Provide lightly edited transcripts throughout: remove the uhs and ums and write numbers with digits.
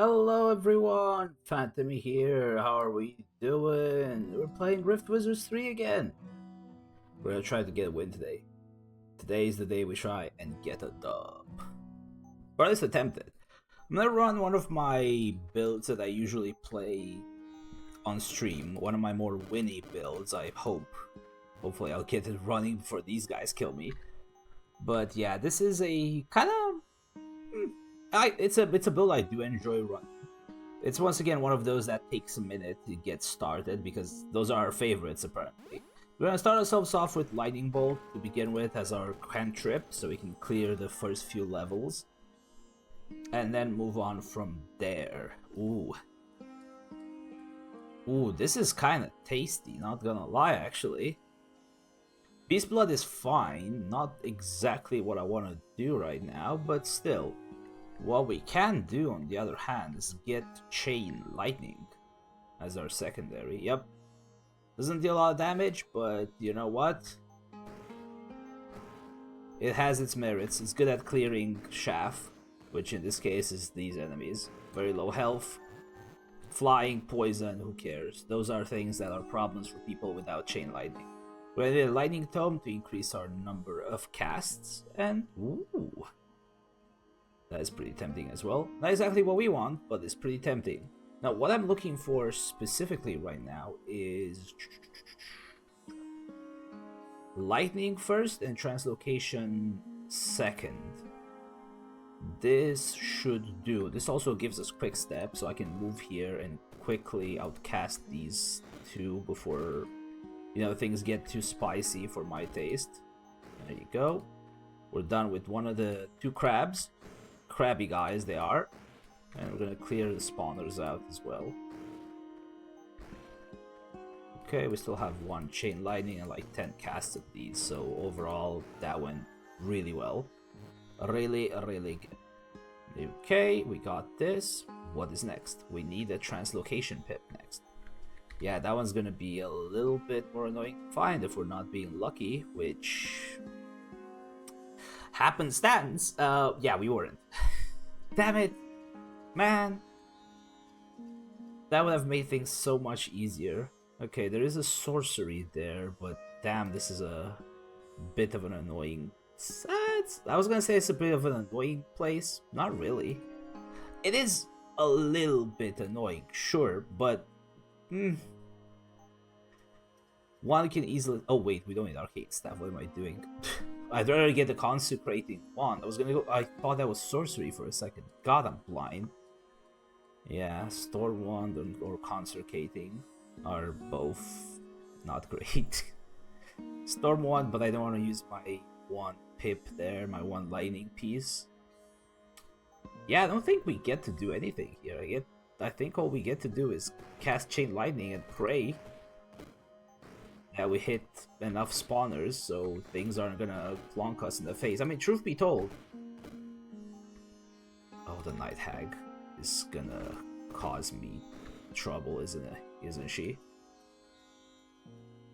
Hello everyone, Phantomy here. How are we doing? We're playing Rift Wizards 3 again. We're gonna try to get a win today. Today is the day we try and get a dub. Or at least attempt it. I'm gonna run one of my builds that I usually play on stream. One of my more winny builds, I hope. Hopefully I'll get it running before these guys kill me. But yeah, this is a kind of... it's a build I do enjoy running. It's once again one of those that takes a minute to get started because those are our favorites apparently. We're gonna start ourselves off with Lightning Bolt to begin with as our cantrip so we can clear the first few levels. And then move on from there. Ooh. Ooh, this is kinda tasty, not gonna lie actually. Beast Blood is fine, not exactly what I wanna do right now, but still. What we can do, on the other hand, is get Chain Lightning as our secondary. Yep. Doesn't deal a lot of damage, but you know what? It has its merits. It's good at clearing Chaff, which in this case is these enemies. Very low health. Flying, poison, who cares? Those are things that are problems for people without Chain Lightning. We're gonna need a Lightning Tome to increase our number of casts, and ooh. That is pretty tempting as well. Not exactly what we want, but it's pretty tempting. Now, what I'm looking for specifically right now is Lightning first and Translocation second. This should do. This also gives us Quick Step, so I can move here and quickly outcast these two before, things get too spicy for my taste. There you go. We're done with one of the two crabs. Crabby guys they are, and we're gonna clear the spawners out as well. Okay, we still have one Chain Lightning and like 10 casts of these, so overall that went really well. Really good. Okay, we got this. What is next? We need a Translocation Pip next. Yeah, that one's gonna be a little bit more annoying to find if we're not being lucky, which happenstance, yeah, we weren't. Damn it, man. That would have made things so much easier. Okay, there is a sorcery there, but damn, this is a bit of an annoying... I was gonna say it's a bit of an annoying place. Not really. It is a little bit annoying, sure, but... One can easily... Oh wait, we don't need Arcade Staff, what am I doing? I'd rather get the Consecrating Wand. I thought that was sorcery for a second. God, I'm blind. Yeah, Storm Wand or Consecrating are both not great. Storm Wand, but I don't want to use my one pip there, my one lightning piece. Yeah, I don't think we get to do anything here. I think all we get to do is cast Chain Lightning and pray that we hit enough spawners so things aren't gonna plonk us in the face. I mean, truth be told... Oh, the Night Hag is gonna cause me trouble, isn't she?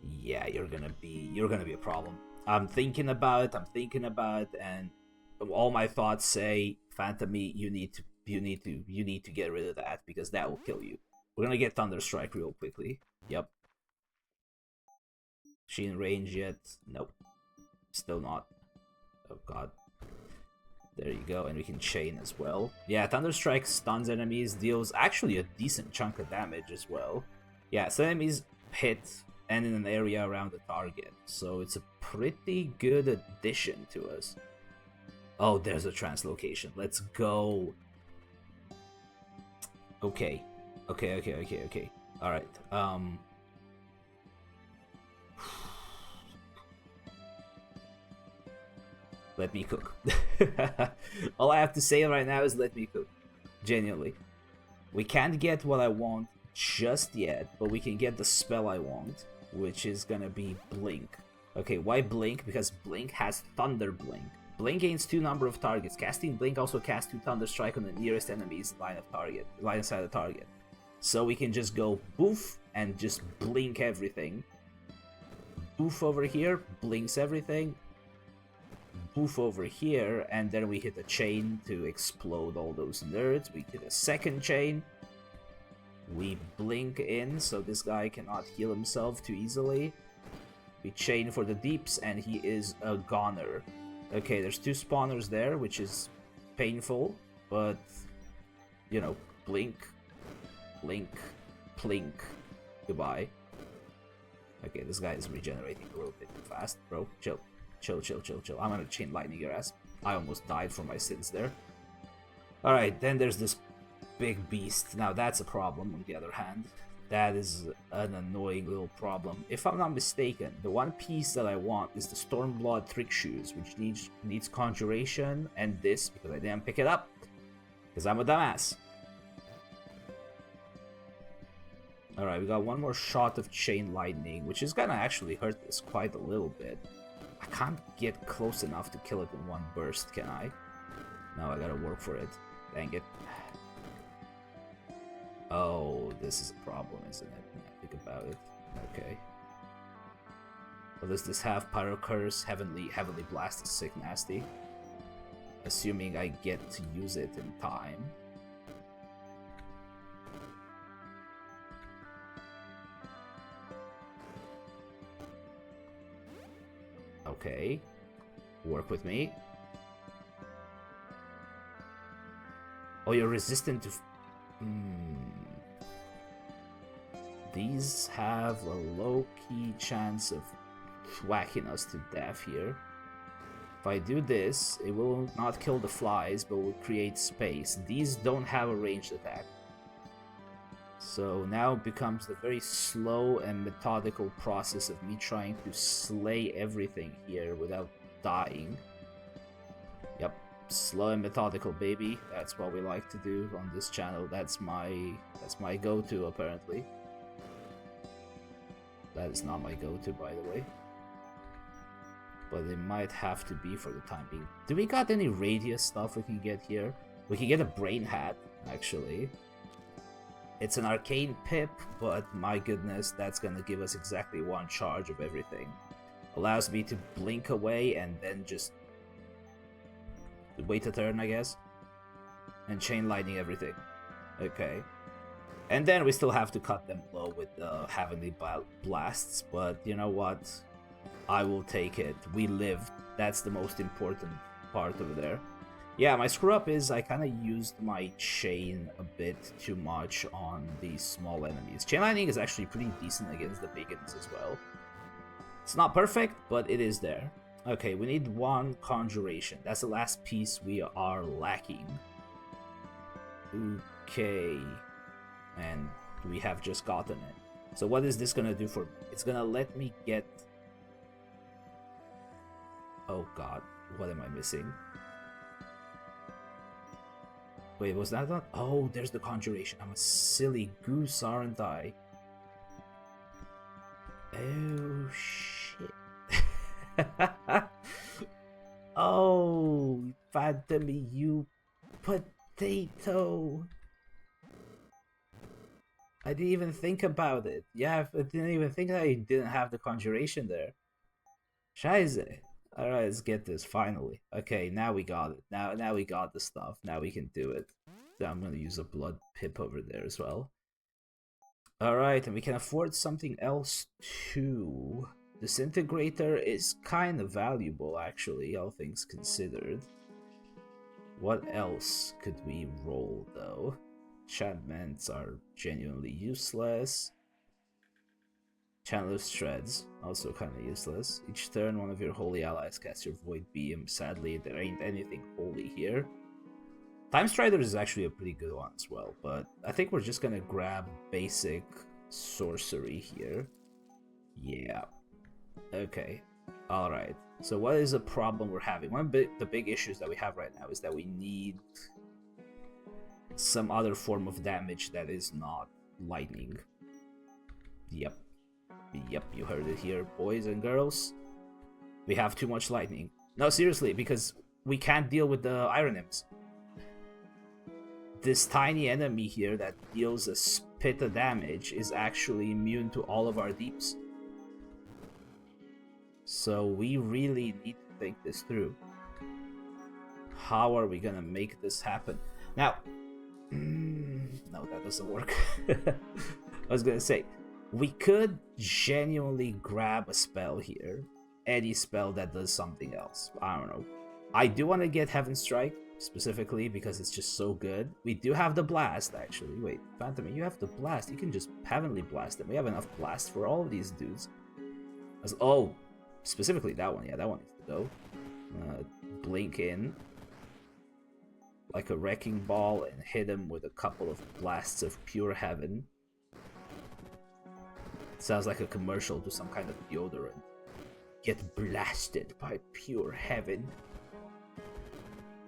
Yeah, you're gonna be a problem. I'm thinking about it, and all my thoughts say, Phantomy, you need to get rid of that because that will kill you. We're gonna get Thunderstrike real quickly. Yep. She in range yet? Nope. Still not. Oh god. There you go, and we can chain as well. Yeah, Thunderstrike stuns enemies, deals actually a decent chunk of damage as well. Yeah, so enemies hit and in an area around the target, so it's a pretty good addition to us. Oh, there's a Translocation. Let's go. Okay. Alright, let me cook. All I have to say right now is let me cook. Genuinely. We can't get what I want just yet, but we can get the spell I want, which is gonna be Blink. Okay, why Blink? Because Blink has Thunder Blink. Blink gains 2 number of targets. Casting Blink also casts 2 Thunder Strike on the nearest enemy's line inside the target. So we can just go boof and just blink everything. Boof over here, blinks everything. boof over here, and then we hit a chain to explode all those nerds. We hit a second chain. We blink in so this guy cannot heal himself too easily. We chain for the deeps, and he is a goner. Okay, there's 2 spawners there, which is painful, but, you know, blink, blink, plink, goodbye. Okay, this guy is regenerating a little bit too fast, bro. Chill. Chill, chill, chill, chill. I'm gonna chain lightning your ass. I almost died for my sins there. Alright, then there's this big beast. Now that's a problem, on the other hand. That is an annoying little problem. If I'm not mistaken, the one piece that I want is the Stormblood Trick Shoes, which needs Conjuration, and this, because I didn't pick it up. Because I'm a dumbass. Alright, we got one more shot of Chain Lightning, which is gonna actually hurt this quite a little bit. I can't get close enough to kill it in one burst, can I? No, I gotta work for it. Dang it. Oh, this is a problem, isn't it? When I think about it. Okay. Well, does this have Pyro Curse, Heavenly Blast is sick nasty. Assuming I get to use it in time. Okay. Work with me. Oh, you're resistant to... These have a low-key chance of whacking us to death here. If I do this, it will not kill the flies, but will create space. These don't have a ranged attack. So now it becomes the very slow and methodical process of me trying to slay everything here without dying. Yep, slow and methodical, baby. That's what we like to do on this channel. That's my go-to, apparently. That is not my go-to, by the way. But it might have to be for the time being. Do we got any radius stuff we can get here? We can get a brain hat, actually. It's an arcane pip, but my goodness, that's gonna give us exactly 1 charge of everything. Allows me to blink away and then just wait a turn, I guess. And chain lightning everything. Okay. And then we still have to cut them low with the Heavenly Blasts, but you know what? I will take it. We lived. That's the most important part over there. Yeah, my screw up is I kind of used my chain a bit too much on these small enemies. Chain lightning is actually pretty decent against the big ones as well. It's not perfect, but it is there. Okay, we need 1 conjuration. That's the last piece we are lacking. Okay. And we have just gotten it. So what is this gonna do for me? It's gonna let me get... Oh god, what am I missing? Wait, was that not? Oh, there's the conjuration. I'm a silly goose, aren't I? Oh, shit. Oh, Phantomy, you potato. I didn't even think about it. Yeah, I didn't even think that I didn't have the conjuration there. Scheiße. Alright, let's get this, finally. Okay, now we got it. Now we got the stuff. Now we can do it. So I'm gonna use a blood pip over there as well. Alright, and we can afford something else too. Disintegrator is kind of valuable, actually, all things considered. What else could we roll, though? Enchantments are genuinely useless. Chandler's Shreds, also kind of useless. Each turn, one of your holy allies casts your Void Beam. Sadly, there ain't anything holy here. Time Strider is actually a pretty good one as well, but I think we're just gonna grab basic sorcery here. Yeah. Okay. Alright. So what is the problem we're having? One of the big issues that we have right now is that we need some other form of damage that is not lightning. Yep. Yep, you heard it here, boys and girls. We have too much lightning. No, seriously, because we can't deal with the Iron Imps. This tiny enemy here that deals a spit of damage is actually immune to all of our deeps. So we really need to think this through. How are we gonna make this happen? Now, no, that doesn't work. I was gonna say, we could genuinely grab a spell here. Any spell that does something else. I don't know. I do want to get Heaven Strike, specifically, because it's just so good. We do have the Blast, actually. Wait, Phantomy, you have the Blast. You can just Heavenly Blast them. We have enough Blast for all of these dudes. Oh, specifically that one. Yeah, that one needs to go. Blink in like a Wrecking Ball and hit him with a couple of blasts of pure heaven. Sounds like a commercial to some kind of deodorant. Get blasted by pure heaven.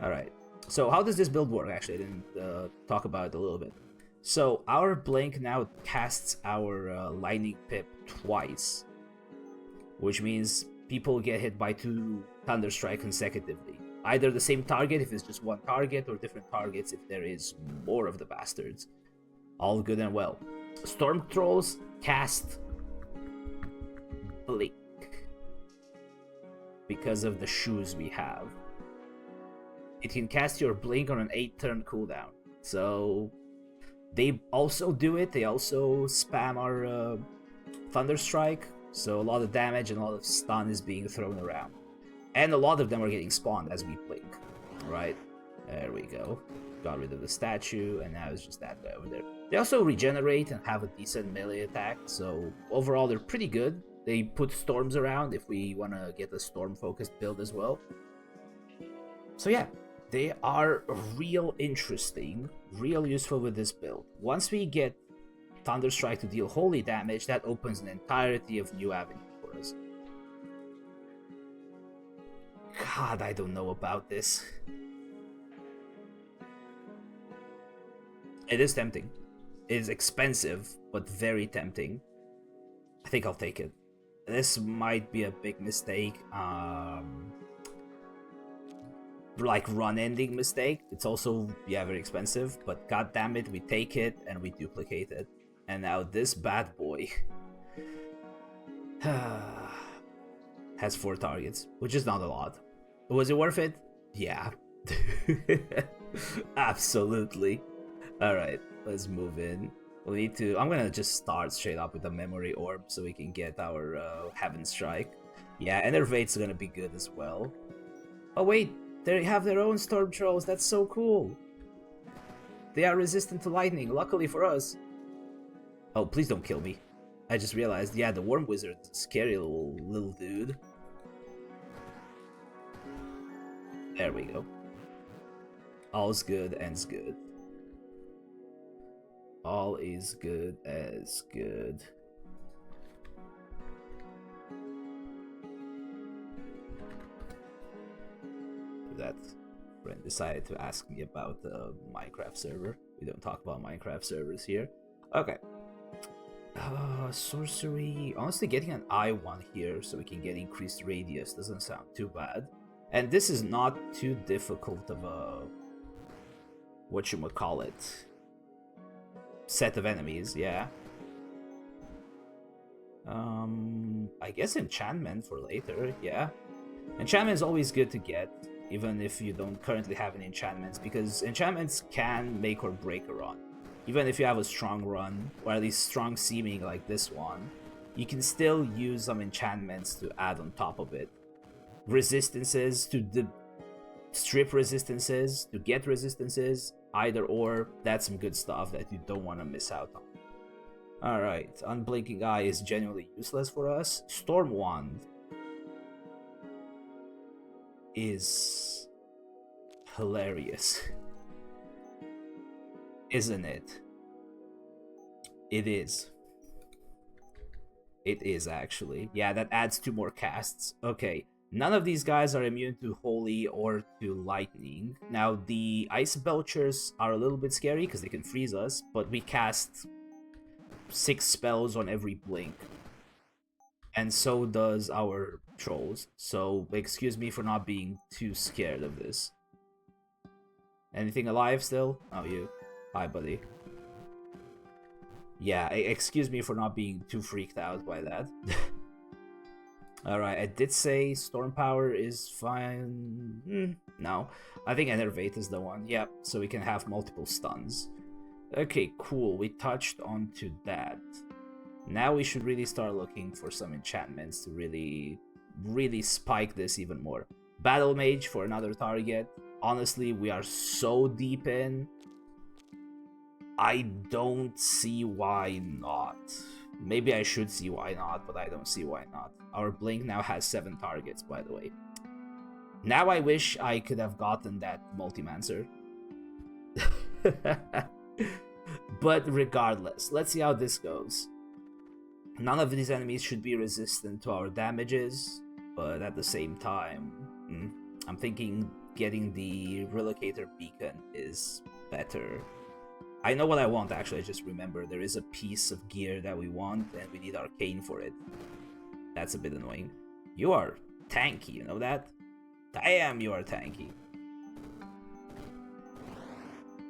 Alright, so how does this build work? Actually, I didn't talk about it a little bit. So our Blink now casts our Lightning Pip twice, which means people get hit by 2 Thunderstrike consecutively. Either the same target if it's just one target, or different targets if there is more of the bastards. All good and well. Storm Trolls cast Blink because of the shoes we have. It can cast your Blink on an 8-turn cooldown. So they also do it. They also spam our Thunderstrike. So a lot of damage and a lot of stun is being thrown around. And a lot of them are getting spawned as we blink. Right? There we go. Got rid of the statue, and now it's just that guy over there. They also regenerate and have a decent melee attack, so overall they're pretty good. They put storms around if we want to get a storm-focused build as well. So yeah, they are real interesting, real useful with this build. Once we get Thunderstrike to deal holy damage, that opens an entirety of new avenues for us. God, I don't know about this. It is tempting. It is expensive, but very tempting. I think I'll take it. This might be a big mistake. Like run-ending mistake. It's also, yeah, very expensive, but god damn it, we take it and we duplicate it. And now this bad boy has 4 targets, which is not a lot. Was it worth it? Yeah. Absolutely. Alright, let's move in. We need to... I'm gonna just start straight up with the memory orb so we can get our Heaven Strike. Yeah, Enervate's gonna be good as well. Oh wait, they have their own Storm Trolls, that's so cool. They are resistant to lightning, luckily for us. Oh, please don't kill me. I just realized, yeah, the Worm Wizard's a scary little dude. There we go. All's good, ends good. All is good as good. That friend decided to ask me about the Minecraft server. We don't talk about Minecraft servers here. Okay. Sorcery. Honestly, getting an I1 here so we can get increased radius doesn't sound too bad. And this is not too difficult of a... whatchamacallit... set of enemies, yeah. I guess enchantment for later, yeah. Enchantment is always good to get, even if you don't currently have any enchantments, because enchantments can make or break a run. Even if you have a strong run, or at least strong seeming like this one, you can still use some enchantments to add on top of it. Resistances to strip resistances, to get resistances, either or, that's some good stuff that you don't want to miss out on. Alright, Unblinking Eye is genuinely useless for us. Storm Wand is hilarious. Isn't it? It is. It is, actually. Yeah, that adds 2 more casts. Okay. None of these guys are immune to Holy or to Lightning. Now, the Ice Belchers are a little bit scary because they can freeze us, but we cast 6 spells on every blink. And so does our Trolls. So, excuse me for not being too scared of this. Anything alive still? Oh, you. Hi, buddy. Yeah, excuse me for not being too freaked out by that. Alright, I did say Storm Power is fine. No. I think Enervate is the one. Yep, so we can have multiple stuns. Okay, cool. We touched onto that. Now we should really start looking for some enchantments to really spike this even more. Battle Mage for another target. Honestly, we are so deep in. I don't see why not. Maybe I should see why not, but I don't see why not. Our Blink now has 7 targets, by the way. Now I wish I could have gotten that Multimancer. But regardless, let's see how this goes. None of these enemies should be resistant to our damages, but at the same time, I'm thinking getting the Relocator Beacon is better. I know what I want, actually. I just remember there is a piece of gear that we want, and we need Arcane for it. That's a bit annoying. You are tanky, you know that? Damn, you are tanky.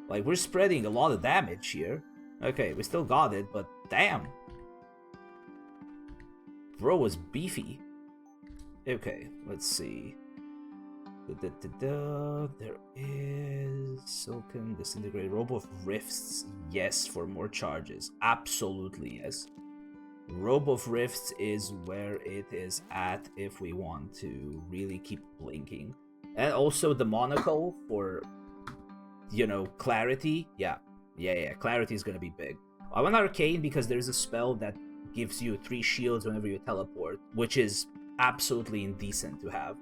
Like, we're spreading a lot of damage here. Okay, we still got it, but damn. Bro was beefy. Okay, let's see. There is Silken, Disintegrate, Robe of Rifts. Yes, for more charges. Absolutely, yes. Robe of Rifts is where it is at if we want to really keep blinking. And also the monocle for, you know, clarity. Yeah, clarity is gonna be big. I want Arcane because there's a spell that gives you 3 shields whenever you teleport, which is absolutely indecent to have.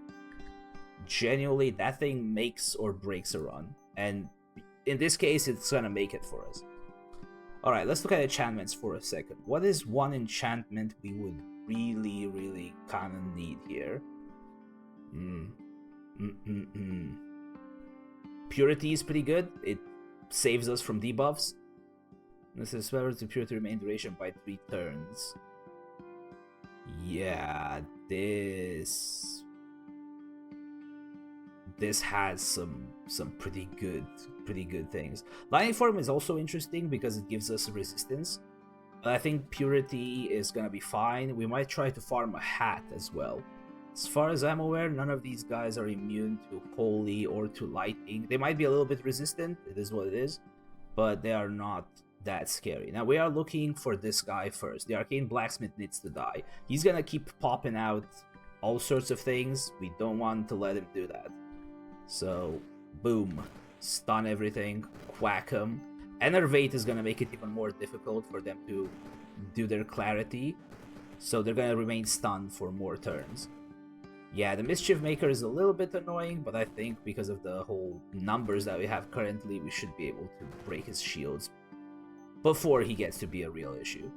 Genuinely, that thing makes or breaks a run, and in this case, it's gonna make it for us. Alright, let's look at enchantments for a second. What is one enchantment we would really kind of need here? Purity is pretty good. It saves us from debuffs. This is whether to Purity remain duration by 3 turns. Yeah, this has some pretty good things. Lightning Form is also interesting because it gives us resistance. But I think Purity is gonna be fine. We might try to farm a hat as well. As far as I'm aware, none of these guys are immune to Holy or to Lightning. They might be a little bit resistant, it is what it is, but they are not that scary. Now we are looking for this guy first. The Arcane Blacksmith needs to die. He's gonna keep popping out all sorts of things. We don't want to let him do that. So, boom. Stun everything. Quack him. Enervate is gonna make it even more difficult for them to do their clarity. So they're gonna remain stunned for more turns. Yeah, the Mischief Maker is a little bit annoying, but I think because of the whole numbers that we have currently, we should be able to break his shields before he gets to be a real issue.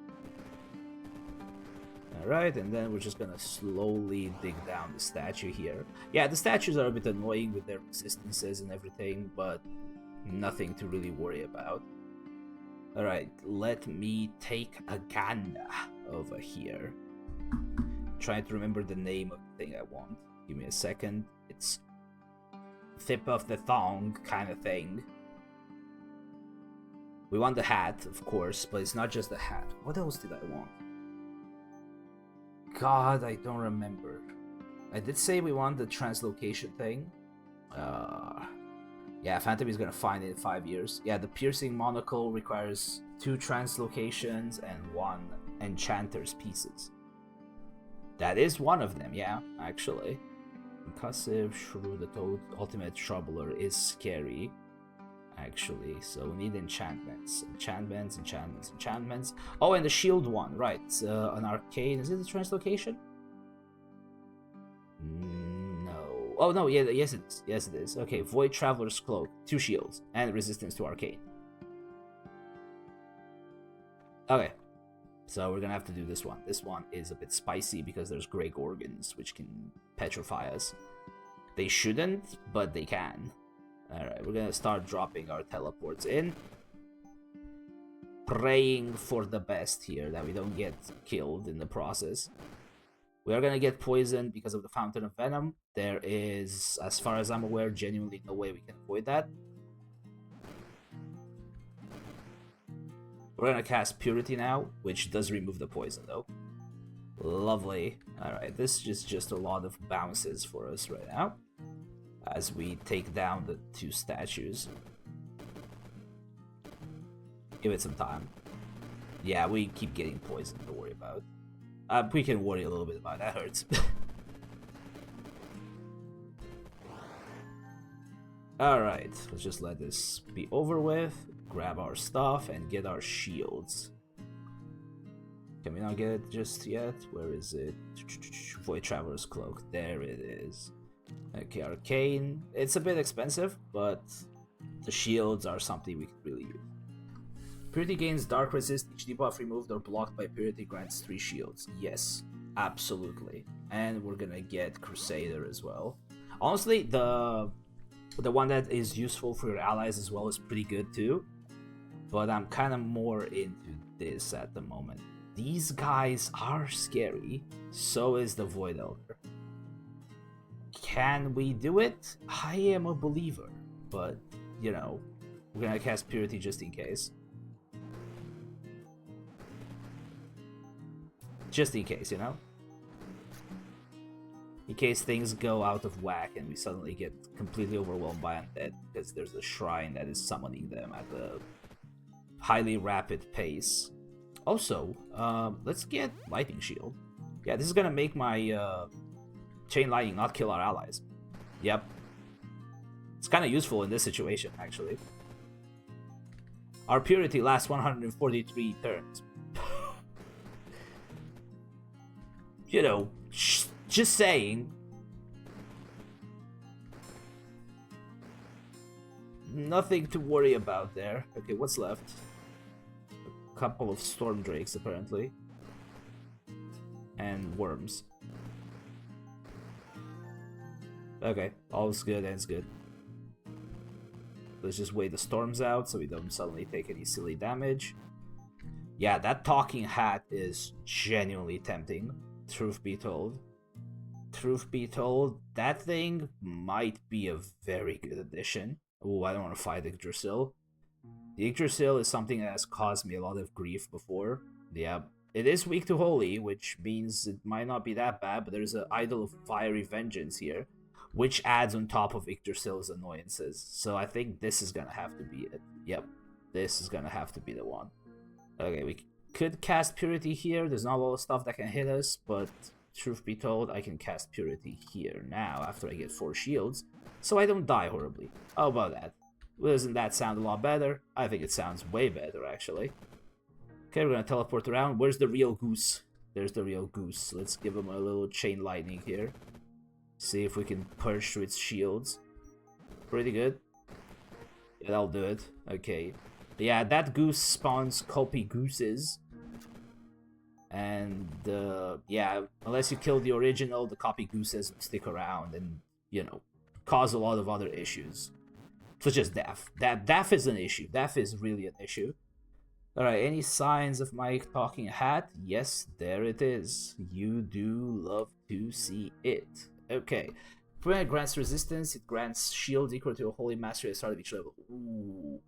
Alright, and then we're just gonna slowly dig down the statue here. Yeah, the statues are a bit annoying with their resistances and everything, but nothing to really worry about. Alright, let me take a gander over here. Trying to remember the name of the thing I want. Give me a second. It's tip of the thong kind of thing. We want the hat, of course, but it's not just the hat. What else did I want? God, I don't remember. I did say we want the translocation thing. Yeah, Phantomy is gonna find it in 5 years. Yeah, the piercing monocle requires 2 translocations and 1 enchanter's pieces. That is one of them, yeah, actually. Concussive, Shrew, the Toad, Ultimate Troubler is scary, actually. So we need enchantments. Enchantments. Oh, and the shield one, right. An arcane. Is it a translocation? No. Oh, no, yeah, yes it is. Yes, it is. Okay, Void Traveler's Cloak, 2 shields, and resistance to arcane. Okay. So we're gonna have to do this one. This one is a bit spicy because there's Grey Gorgons, which can petrify us. They shouldn't, but they can. Alright, we're gonna start dropping our teleports in. Praying for the best here, that we don't get killed in the process. We are gonna get poisoned because of the Fountain of Venom. There is, as far as I'm aware, genuinely no way we can avoid that. We're gonna cast Purity now, which does remove the poison though. Lovely. Alright, this is just a lot of bounces for us right now. As we take down the 2 statues. Give it some time. Yeah, we keep getting poisoned, don't worry about it. We can worry a little bit about it. That hurts. Alright, let's just let this be over with. Grab our stuff and get our shields. Can we not get it just yet? Where is it? Void Traveler's Cloak. There it is. Okay, Arcane. It's a bit expensive, but the shields are something we can really use. Purity gains Dark Resist. Each debuff removed or blocked by Purity grants 3 shields. Yes, absolutely. And we're gonna get Crusader as well. Honestly, the one that is useful for your allies as well is pretty good too. But I'm kind of more into this at the moment. These guys are scary. So is the Void Elder. Can we do it? I am a believer. But, you know, we're gonna cast Purity just in case. Just in case, you know? In case things go out of whack and we suddenly get completely overwhelmed by undead because there's a shrine that is summoning them at a highly rapid pace. Also, let's get Lightning Shield. Yeah, this is gonna make my Chain Lightning not kill our allies. Yep. It's kind of useful in this situation, actually. Our Purity lasts 143 turns. You know, just saying. Nothing to worry about there. Okay, what's left? A couple of Storm Drakes, apparently. And worms. Okay, all's good, ends good. Let's just wait the storms out so we don't suddenly take any silly damage. Yeah, that talking hat is genuinely tempting. Truth be told. Truth be told, that thing might be a very good addition. Oh, I don't want to fight Yggdrasil. The Yggdrasil is something that has caused me a lot of grief before. Yeah, it is weak to Holy, which means it might not be that bad, but there's an Idol of Fiery Vengeance here, which adds on top of Yggdrasil's annoyances. So I think this is gonna have to be it. Yep, this is gonna have to be the one. Okay, we could cast Purity here. There's not a lot of stuff that can hit us, but truth be told, I can cast Purity here now after I get 4 shields, so I don't die horribly. How about that? Doesn't that sound a lot better? I think it sounds way better, actually. Okay, we're gonna teleport around. Where's the real goose? There's the real goose. Let's give him a little Chain Lightning here. See if we can purge through its shields. Pretty good. Yeah, that'll do it. Okay. Yeah, that goose spawns copy gooses. And, yeah, unless you kill the original, the copy gooses stick around and, you know, cause a lot of other issues. Such as death. Death is an issue. Death is really an issue. Alright, any signs of my talking hat? Yes, there it is. You do love to see it. Okay. When it grants resistance, it grants shields equal to a holy mastery at the start of each level. Ooh.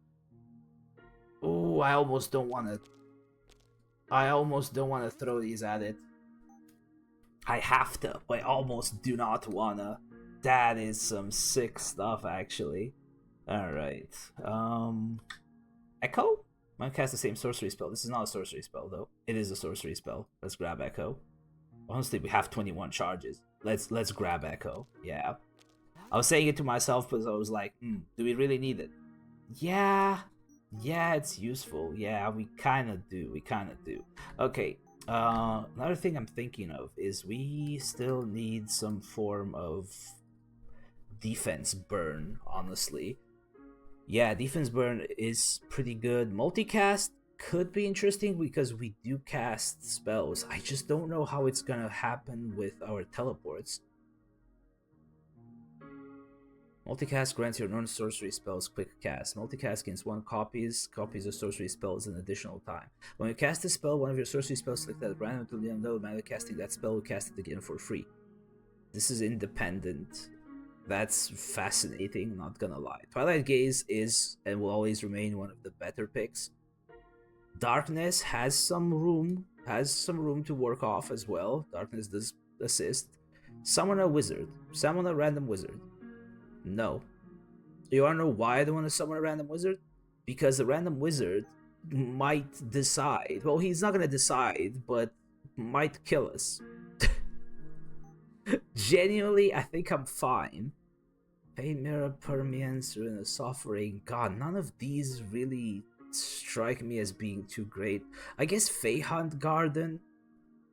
Ooh, I almost don't want to throw these at it. I have to, but I almost do not wanna. That is some sick stuff, actually. Alright. Echo? I'm gonna cast the same sorcery spell. This is not a sorcery spell, though. It is a sorcery spell. Let's grab Echo. Honestly, we have 21 charges. Let's grab Echo. Yeah. I was saying it to myself because I was like, do we really need it? Yeah. Yeah, it's useful. Yeah, we kind of do. Okay. Another thing I'm thinking of is we still need some form of defense burn, honestly. Yeah, defense burn is pretty good. Multicast could be interesting because we do cast spells. I just don't know how it's gonna happen with our teleports. Multicast grants your non-sorcery spells quick cast. Multicast gains 1 copies of sorcery spells an additional time. When you cast a spell, one of your sorcery spells selected at random to the unknown matter casting that spell will cast it again for free. This is independent. That's fascinating, not gonna lie. Twilight Gaze is and will always remain one of the better picks. Darkness has some room has some room to work off as well. Darkness does assist. Summon a wizard. Summon a random wizard. No. You wanna know why I don't want to summon a random wizard? Because the random wizard might decide. Well, he's not gonna decide, but might kill us. Genuinely, I think I'm fine. Pain Mirror, Permeance, Ruin Suffering. God, none of these really strike me as being too great. I guess Feyhunt Garden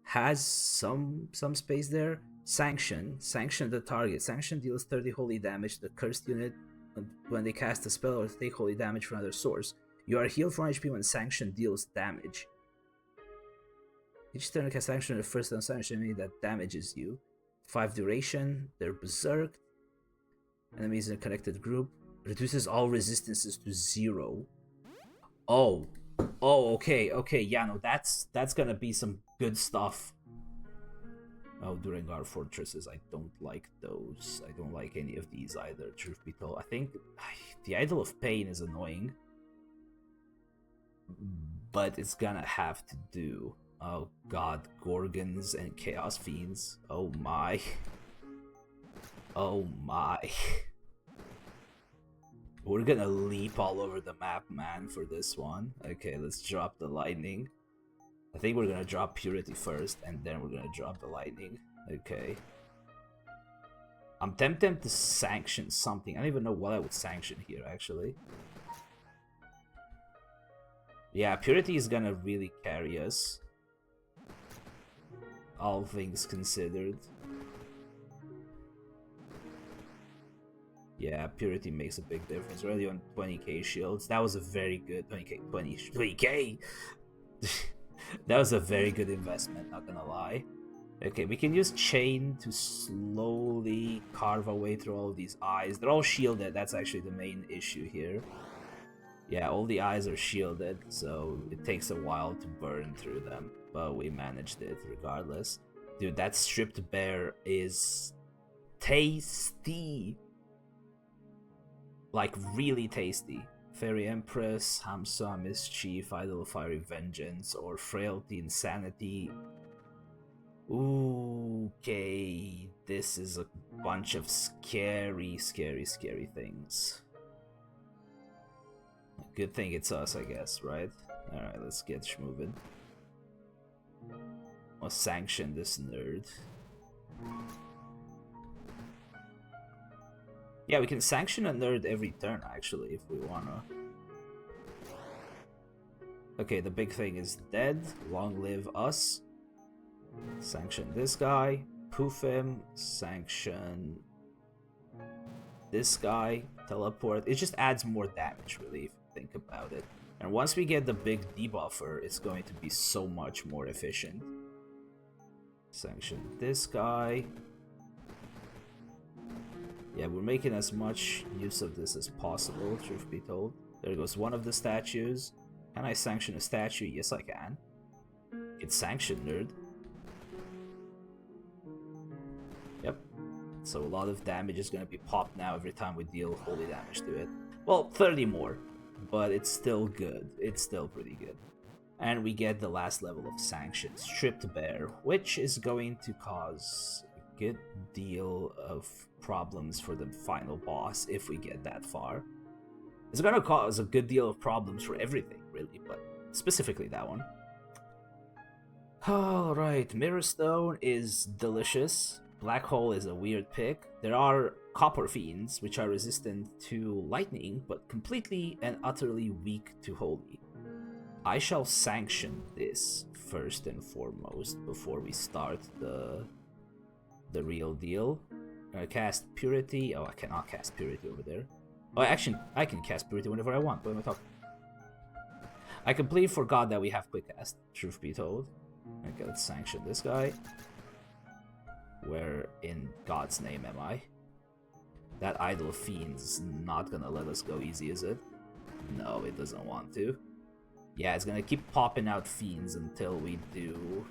has some space there. Sanction the target. Sanction deals 30 holy damage to the cursed unit when they cast a spell or take holy damage from another source. You are healed from HP when Sanction deals damage. Each turn you cast Sanction, the first on Sanction enemy that damages you. 5 duration. They're berserked. Enemies in a connected group. Reduces all resistances to 0. Oh, okay, yeah, no, that's gonna be some good stuff. Oh, during our fortresses, I don't like those. I don't like any of these either, truth be told. I think the Idol of Pain is annoying, but it's gonna have to do. Oh god, Gorgons and Chaos Fiends. Oh my. Oh my. We're gonna leap all over the map, man, for this one. Okay, let's drop the lightning. I think we're gonna drop Purity first, and then we're gonna drop the lightning. Okay. I'm tempted to sanction something. I don't even know what I would sanction here, actually. Yeah, Purity is gonna really carry us. All things considered. Yeah, Purity makes a big difference. We're already on 20k shields. That was a very good 20k. That was a very good investment, not gonna lie. Okay, we can use Chain to slowly carve our way through all of these eyes. They're all shielded, that's actually the main issue here. Yeah, all the eyes are shielded, so it takes a while to burn through them. But we managed it regardless. Dude, that stripped bear is tasty. Like, really tasty. Fairy Empress, Hamsa, Mischief, Idol of Fiery Vengeance, or Frailty, Insanity. Okay, this is a bunch of scary things. Good thing it's us, I guess, right? Alright, let's get moving. I'll sanction this nerd. Yeah, we can sanction a nerd every turn, actually, if we wanna. Okay, the big thing is dead. Long live us. Sanction this guy. Poof him. Sanction this guy. Teleport. It just adds more damage, really, if you think about it. And once we get the big debuffer, it's going to be so much more efficient. Sanction this guy. Yeah, we're making as much use of this as possible, truth be told. There goes one of the statues. Can I sanction a statue? Yes, I can. It's sanctioned, nerd. Yep. So a lot of damage is going to be popped now every time we deal holy damage to it. Well, 30 more, but it's still good. It's still pretty good. And we get the last level of sanction, Stripped Bear, which is going to cause a good deal of problems for the final boss if we get that far. It's gonna cause a good deal of problems for everything, really, but specifically that one. Alright, Mirrorstone is delicious. Black Hole is a weird pick. There are Copper Fiends, which are resistant to lightning, but completely and utterly weak to holy. I shall sanction this first and foremost before we start the real deal. I'm gonna cast Purity. Oh, I cannot cast Purity over there. Oh, actually, I can cast Purity whenever I want. What am I talking? I completely forgot that we have Quick Cast, truth be told. Okay, let's sanction this guy. Where in God's name am I? That Idol Fiend is not gonna let us go easy, is it? No, it doesn't want to. Yeah, it's gonna keep popping out Fiends until we do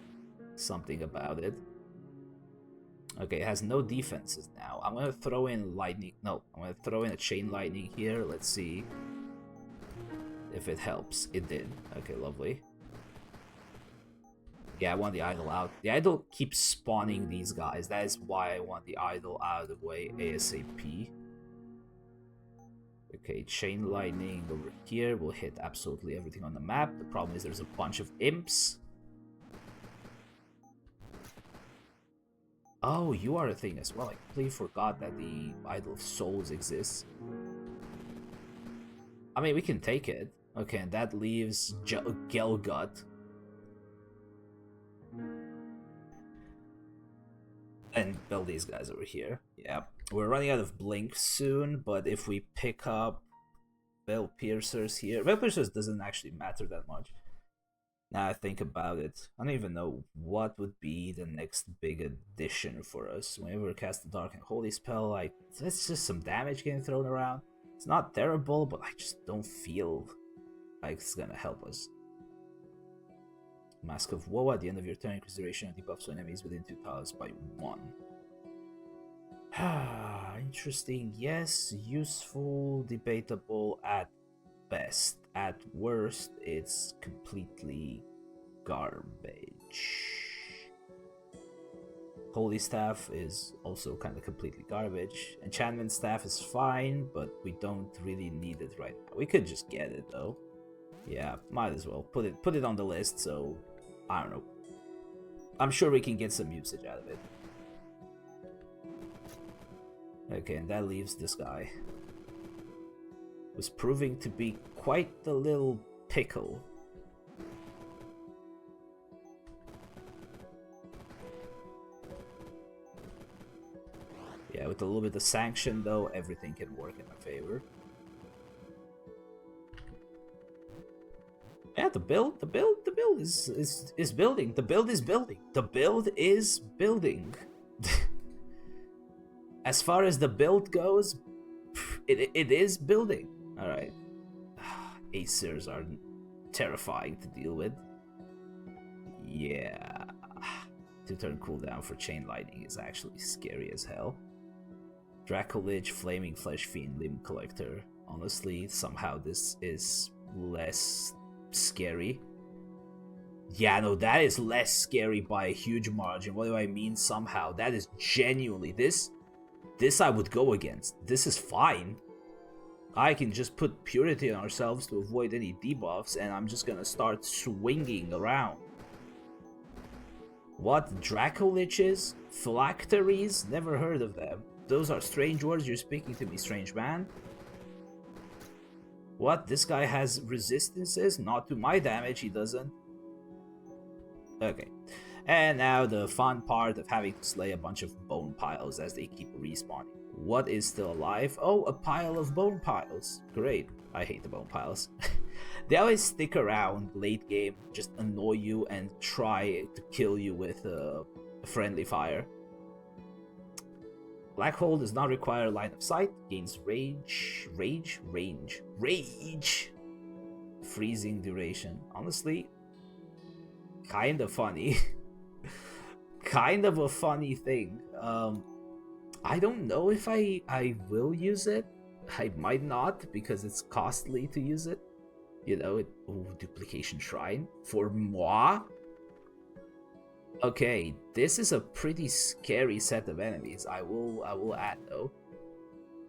something about it. Okay, it has no defenses now. I'm gonna throw in lightning. No, I'm gonna throw in a chain lightning here. Let's see if it helps. It did. Okay, lovely. Yeah, I want the idol out. The idol keeps spawning these guys. That is why I want the idol out of the way ASAP. Okay, chain lightning over here will hit absolutely everything on the map. The problem is there's a bunch of imps. Oh, you are a thing as well. I completely forgot that the idol of souls exists. I mean, we can take it. Okay, and that leaves Gelgut. And build these guys over here. Yeah. We're running out of blink soon, but if we pick up Veil Piercers here... Veil Piercers doesn't actually matter that much. Now I think about it. I don't even know what would be the next big addition for us. Whenever we cast the Dark and Holy spell, like, it's just some damage getting thrown around. It's not terrible, but I just don't feel like it's gonna help us. Mask of Woe at the end of your turn, increase duration and debuffs to enemies within 2 tiles by 1. Interesting, yes. Useful, debatable at best. At worst, it's completely garbage. Holy Staff is also kind of completely garbage. Enchantment Staff is fine, but we don't really need it right now. We could just get it though. Yeah, might as well put it on the list. So I don't know. I'm sure we can get some usage out of it. Okay, and that leaves this guy. Was proving to be quite the little pickle. Yeah, with a little bit of sanction though, everything can work in my favor. Yeah, the build is building. The build is building. The build is building. As far as the build goes, it is building. Alright. Acers are terrifying to deal with. Yeah. 2-turn cooldown for Chain Lightning is actually scary as hell. Dracolich, Flaming Flesh Fiend, Limb Collector. Honestly, somehow this is less scary. Yeah, no, that is less scary by a huge margin. What do I mean somehow? That is genuinely... This I would go against. This is fine. I can just put Purity on ourselves to avoid any debuffs, and I'm just gonna start swinging around. What? Dracoliches? Phylacteries? Never heard of them. Those are strange words you're speaking to me, strange man. What? This guy has resistances? Not to my damage, he doesn't. Okay. And now the fun part of having to slay a bunch of bone piles as they keep respawning. What is still alive? Oh, a pile of bone piles. Great. I hate the bone piles. They always stick around late game, just annoy you and try to kill you with friendly fire. Black Hole does not require line of sight, gains range. Freezing duration. Honestly, kind of funny. Kind of a funny thing. I don't know if I will use it. I might not, because it's costly to use it. You know, Duplication Shrine for moi. Okay, this is a pretty scary set of enemies. I will add though.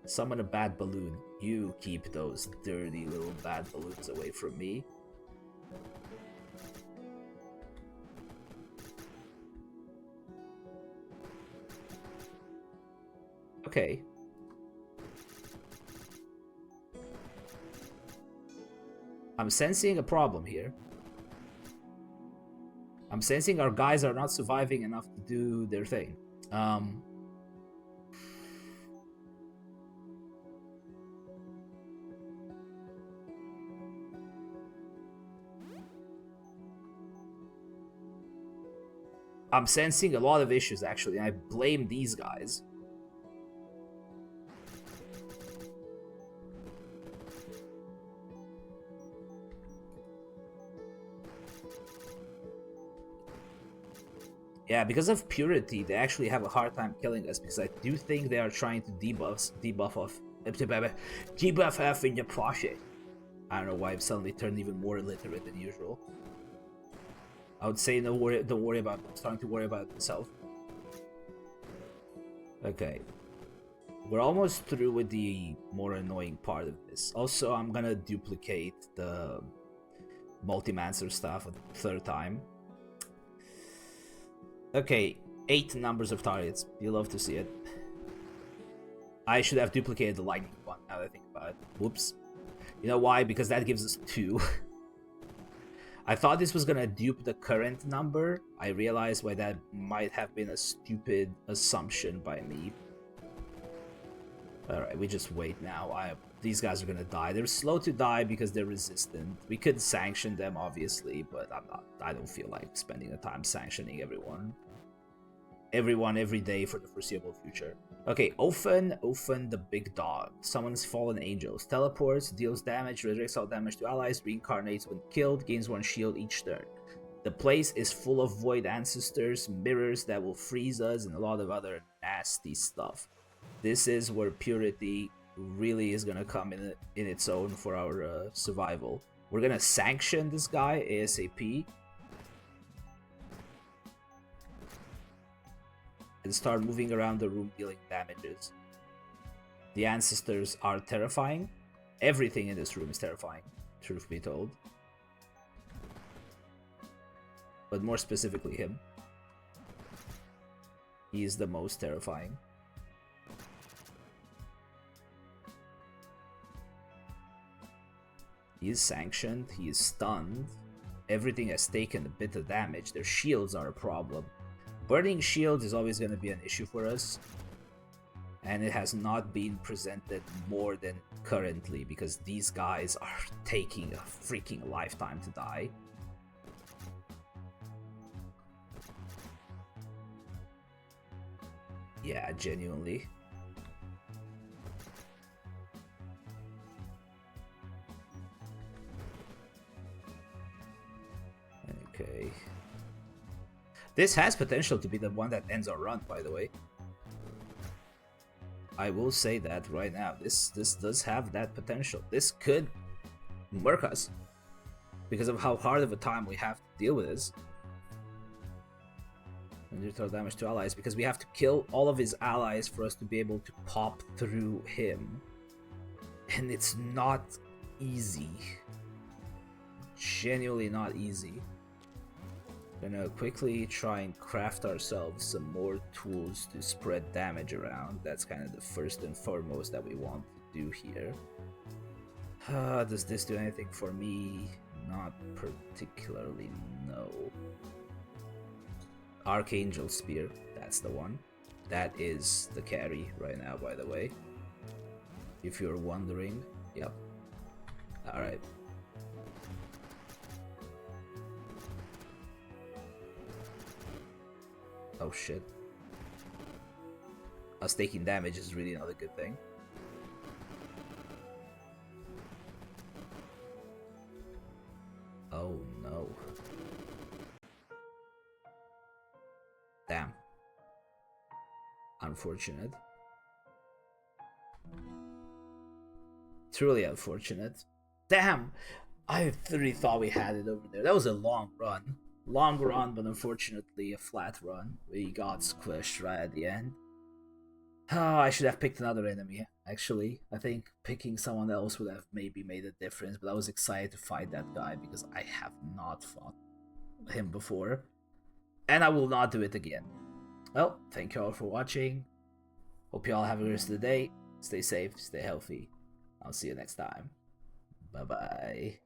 Summon a bad balloon. You keep those dirty little bad balloons away from me. Okay. I'm sensing a problem here. I'm sensing our guys are not surviving enough to do their thing. I'm sensing a lot of issues, actually, and I blame these guys. Yeah, because of Purity, they actually have a hard time killing us, because I do think they are trying to debuff off in the process. I don't know why I've suddenly turned even more illiterate than usual. I would say don't worry about it. I'm starting to worry about it myself. Okay. We're almost through with the more annoying part of this. Also, I'm gonna duplicate the multi-mancer stuff a third time. Okay, 8 numbers of targets. You love to see it. I should have duplicated the lightning one, now that I think about it. Whoops. You know why? Because that gives us 2. I thought this was gonna dupe the current number. I realized why that might have been a stupid assumption by me. Alright, we just wait now. These guys are gonna die. They're slow to die because they're resistant. We could sanction them, obviously, but I don't feel like spending the time sanctioning everyone. Every day for the foreseeable future. Okay, Ophen the big dog. Summons fallen angels. Teleports, deals damage, redirects all damage to allies, reincarnates when killed, gains 1 shield each turn. The place is full of void ancestors, mirrors that will freeze us, and a lot of other nasty stuff. This is where purity really is gonna come in its own for our survival. We're gonna sanction this guy ASAP. And start moving around the room dealing damages. The ancestors are terrifying. Everything in this room is terrifying, truth be told. But more specifically him. He is the most terrifying. He is sanctioned, he is stunned. Everything has taken a bit of damage. Their shields are a problem. Burning shields is always going to be an issue for us. And it has not been presented more than currently because these guys are taking a freaking lifetime to die. Yeah, genuinely. Okay. This has potential to be the one that ends our run, by the way. I will say that right now. This does have that potential. This could murk us because of how hard of a time we have to deal with this. And do total damage to allies because we have to kill all of his allies for us to be able to pop through him. And it's not easy. Genuinely not easy. Gonna quickly try and craft ourselves some more tools to spread damage around. That's kind of the first and foremost that we want to do here. Does this do anything for me? Not particularly, no. Archangel Spear, that's the one. That is the carry right now, by the way. If you're wondering. Yep. Alright. Oh shit. Us taking damage is really not a good thing. Oh no. Damn. Unfortunate. Truly unfortunate. Damn! I really thought we had it over there. That was a long run. Long run, but unfortunately a flat run. We got squished right at the end. Oh, I should have picked another enemy, actually. I think picking someone else would have maybe made a difference, but I was excited to fight that guy because I have not fought him before. And I will not do it again. Well, thank you all for watching. Hope you all have a good rest of the day. Stay safe, stay healthy. I'll see you next time. Bye-bye.